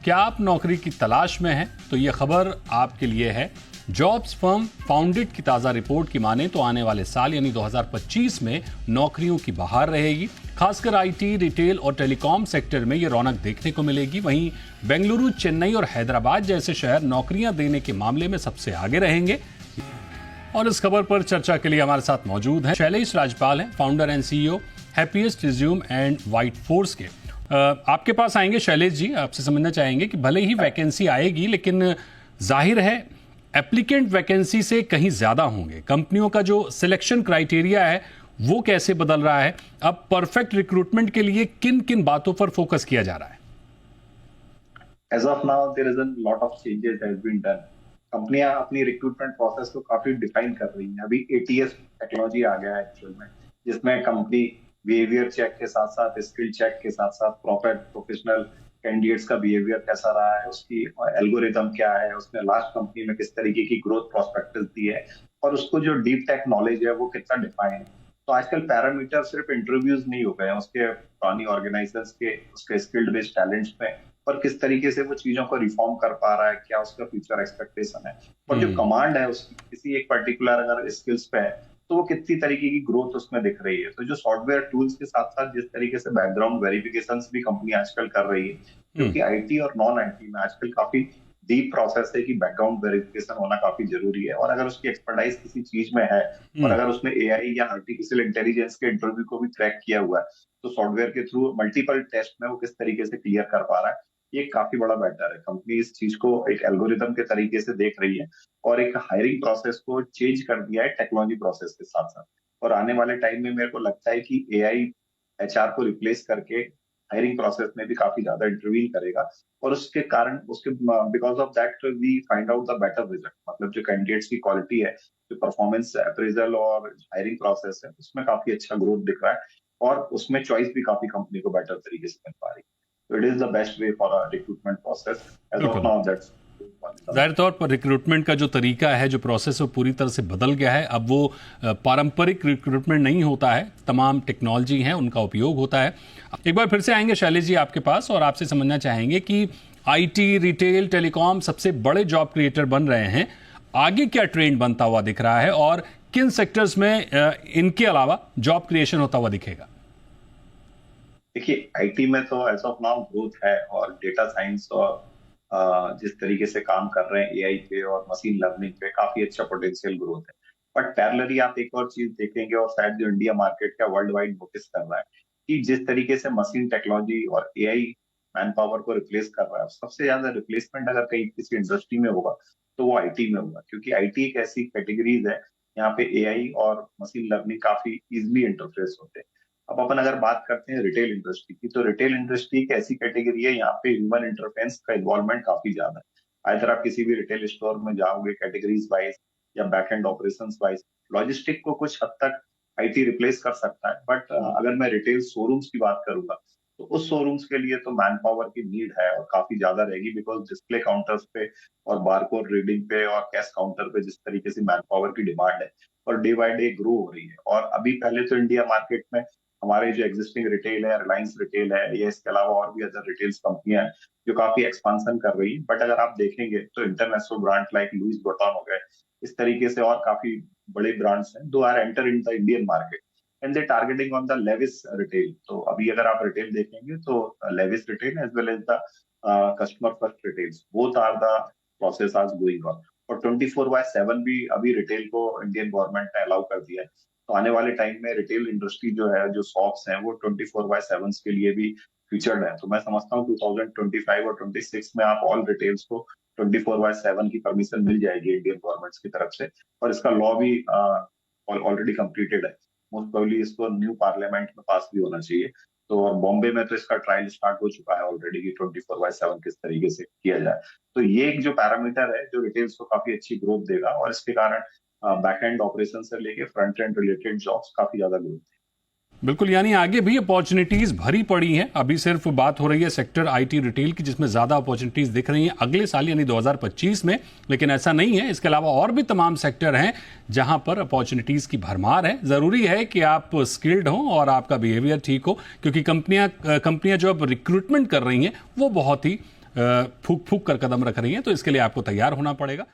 क्या आप नौकरी की तलाश में हैं? तो ये खबर आपके लिए है। जॉब्स फर्म फाउंडेड की ताज़ा रिपोर्ट की माने तो आने वाले साल यानी 2025 में नौकरियों की बहार रहेगी। खासकर आईटी, रिटेल और टेलीकॉम सेक्टर में ये रौनक देखने को मिलेगी। वहीं बेंगलुरु, चेन्नई और हैदराबाद जैसे शहर नौकरियां देने के मामले में सबसे आगे रहेंगे। और इस खबर पर चर्चा के लिए हमारे साथ मौजूद हैं शैलेश राजपाल, हैं founder and CEO happiest resume and white force के। आपके पास आएंगे शैलेश जी, आपसे समझना चाहेंगे कि भले ही वैकेंसी आएगी लेकिन जाहिर है एप्लीकेंट वैकेंसी से कहीं ज्यादा होंगे। कंपनियों का जो सिलेक्शन क्राइटेरिया है वो कैसे बदल रहा है? अब परफेक्ट रिक्रूटमेंट के लिए किन किन बातों पर फोकस किया जा रहा है? As of now, there is a lot of changes has been done. कंपनियां अपनी रिक्रूटमेंट प्रोसेस को काफी डिफाइन कर रही हैं। अभी एटीएस टेक्नोलॉजी आ गया है एक्चुअल में, जिसमें कंपनी बिहेवियर चेक के साथ साथ स्किल चेक के साथ साथ प्रॉपर प्रोफेशनल कैंडिडेट्स का बिहेवियर कैसा रहा है, उसकी एल्गोरिथम क्या है, उसने लास्ट कंपनी में किस तरीके की ग्रोथ प्रोस्पेक्टिव दी है और उसको जो डीप टेक नॉलेज है वो कितना डिफाइन है। तो आजकल पैरामीटर सिर्फ इंटरव्यूज नहीं हो गए हैं उसके पुरानी ऑर्गेनाइजेशंस के उसके स्किल्ड बेस्ड टैलेंट्स में, और किस तरीके से वो चीजों को रिफॉर्म कर पा रहा है, क्या उसका फ्यूचर एक्सपेक्टेशन है और जो कमांड है उसकी किसी एक पर्टिकुलर अगर स्किल्स पे है तो वो कितनी तरीके की ग्रोथ उसमें दिख रही है। तो जो सॉफ्टवेयर टूल्स के साथ साथ जिस तरीके से बैकग्राउंड वेरिफिकेशंस भी कंपनी आजकल कर रही है, क्योंकि आईटी और नॉन आईटी में आजकल काफी डीप प्रोसेस है कि बैकग्राउंड वेरिफिकेशन होना काफी जरूरी है। और अगर उसकी एक्सपर्टाइज किसी चीज में है और अगर उसने एआई या आर्टिफिशियल इंटेलिजेंस के इंटरव्यू को भी क्रैक किया हुआ है तो सॉफ्टवेयर के थ्रू मल्टीपल टेस्ट में वो किस तरीके से क्लियर कर पा रहा है, ये काफी बड़ा मैटर है। कंपनी इस चीज को एक एल्गोरिथम के तरीके से देख रही है और एक हायरिंग प्रोसेस को चेंज कर दिया है टेक्नोलॉजी प्रोसेस के साथ साथ। और आने वाले टाइम में मेरे को लगता है कि एआई एचआर को रिप्लेस करके हायरिंग प्रोसेस में भी काफी ज्यादा इंटरवीन करेगा और उसके कारण उसके because of that we find out the better result. मतलब जो कैंडिडेट्स की क्वालिटी है, जो परफॉर्मेंस अप्रेजल और हायरिंग प्रोसेस है, उसमें काफी अच्छा ग्रोथ दिख रहा है और उसमें चॉइस भी काफी कंपनी को बेटर तरीके से मिल पा रही है। So it is the best way for a recruitment process. As of now, that's जाहिर तौर पर रिक्रूटमेंट का जो तरीका है, जो प्रोसेस है, वो पूरी तरह से बदल गया है। अब वो पारंपरिक रिक्रूटमेंट नहीं होता है, तमाम टेक्नोलॉजी हैं उनका उपयोग होता है। एक बार फिर से आएंगे शैलेश जी आपके पास और आपसे समझना चाहेंगे कि आईटी, रिटेल, टेलीकॉम सबसे बड़े जॉब क्रिएटर बन रहे हैं। आगे क्या ट्रेंड बनता हुआ दिख रहा है और किन सेक्टर्स में इनके अलावा जॉब क्रिएशन होता हुआ दिखेगा? देखिए, आईटी में तो एज ऑफ नाउ ग्रोथ है और डेटा साइंस और जिस तरीके से काम कर रहे हैं एआई पे और मशीन लर्निंग पे काफी अच्छा पोटेंशियल ग्रोथ है। बट पैरेलली आप एक और चीज देखेंगे और शायद जो इंडिया मार्केट का वर्ल्ड वाइड नोटिस कर रहा है कि जिस तरीके से मशीन टेक्नोलॉजी और एआई मैन पावर को रिप्लेस कर रहा है, सबसे ज्यादा रिप्लेसमेंट अगर कहीं किसी इंडस्ट्री में होगा तो वो आईटी में होगा, क्योंकि आईटी एक ऐसी कैटेगरीज है यहाँ पे एआई और मशीन लर्निंग काफी इजिली इंटरफेस होते हैं। अब अपन अगर बात करते हैं रिटेल इंडस्ट्री की, तो रिटेल इंडस्ट्री एक ऐसी कैटेगरी है यहाँ पे ह्यूमन इंटरफेस का इन्वॉल्वमेंट काफी ज्यादा है। अगर आप किसी भी रिटेल स्टोर में जाओगे कैटेगरीज वाइज या back and operations wise, logistic को कुछ हद तक आईटी रिप्लेस कर सकता है। बट अगर मैं रिटेल शोरूम्स की बात करूंगा तो उस शोरूम्स के लिए तो मैन पावर की नीड है और काफी ज्यादा रहेगी, बिकॉज डिस्प्ले काउंटर्स पे और बारकोड रीडिंग पे और कैश काउंटर पे जिस तरीके से मैन पावर की डिमांड है और डे बाय डे ग्रो हो रही है। और अभी पहले तो इंडिया मार्केट में हमारे जो एग्जिस्टिंग रिटेल है, रिलायंस रिटेल है, या इसके अलावा और भी अदर रिटेल्स कंपनियां हैं जो काफी एक्सपांसन कर रही है। बट अगर आप देखेंगे तो international brand like Louis Vuitton हो गए, इस तरीके से और काफी बड़े ब्रांड्स हैं दो are enter in the Indian market and they targeting on the Levi's retail. तो अभी अगर आप रिटेल देखेंगे तो Levi's retail as well as the customer first retails, both are the process are going on. और 24/7 भी अभी रिटेल को इंडियन गवर्नमेंट ने अलाउ कर दिया है। तो आने वाले टाइम में रिटेल इंडस्ट्री जो है, जो शॉप्स हैं, वो 24/7 के लिए भी फीचर्ड है। तो मैं समझता हूँ 2025 और 26 में आप ऑल रिटेल्स को 24/7 की परमिशन मिल जाएगी इंडियन गवर्नमेंट्स की तरफ से, और इसका लॉ भी ऑलरेडी कंप्लीटेड है। मोस्ट प्रोबेबली इसको न्यू पार्लियामेंट में पास भी होना चाहिए। तो बॉम्बे में तो इसका ट्रायल स्टार्ट हो चुका है ऑलरेडी कि 24/7 किस तरीके से किया जाए। तो ये एक जो पैरामीटर है जो रिटेल्स को काफी अच्छी ग्रोथ देगा और इसके कारण बैक एंड ऑपरेशन से लेके फ्रंट एंड रिलेटेड जॉब्स काफी ज्यादा ग्रोथ है। बिल्कुल, यानी आगे भी अपॉर्चुनिटीज भरी पड़ी हैं। अभी सिर्फ बात हो रही है सेक्टर आईटी रिटेल की, जिसमें ज्यादा अपॉर्चुनिटीज दिख रही हैं अगले साल यानी 2025 में, लेकिन ऐसा नहीं है। इसके अलावा और भी तमाम सेक्टर हैं जहां पर अपॉर्चुनिटीज की भरमार है। जरूरी है कि आप स्किल्ड हों और आपका बिहेवियर ठीक हो, क्योंकि कंपनियां जो अब रिक्रूटमेंट कर रही हैं वो बहुत ही फूक फूक कर कदम रख रही हैं, तो इसके लिए आपको तैयार होना पड़ेगा।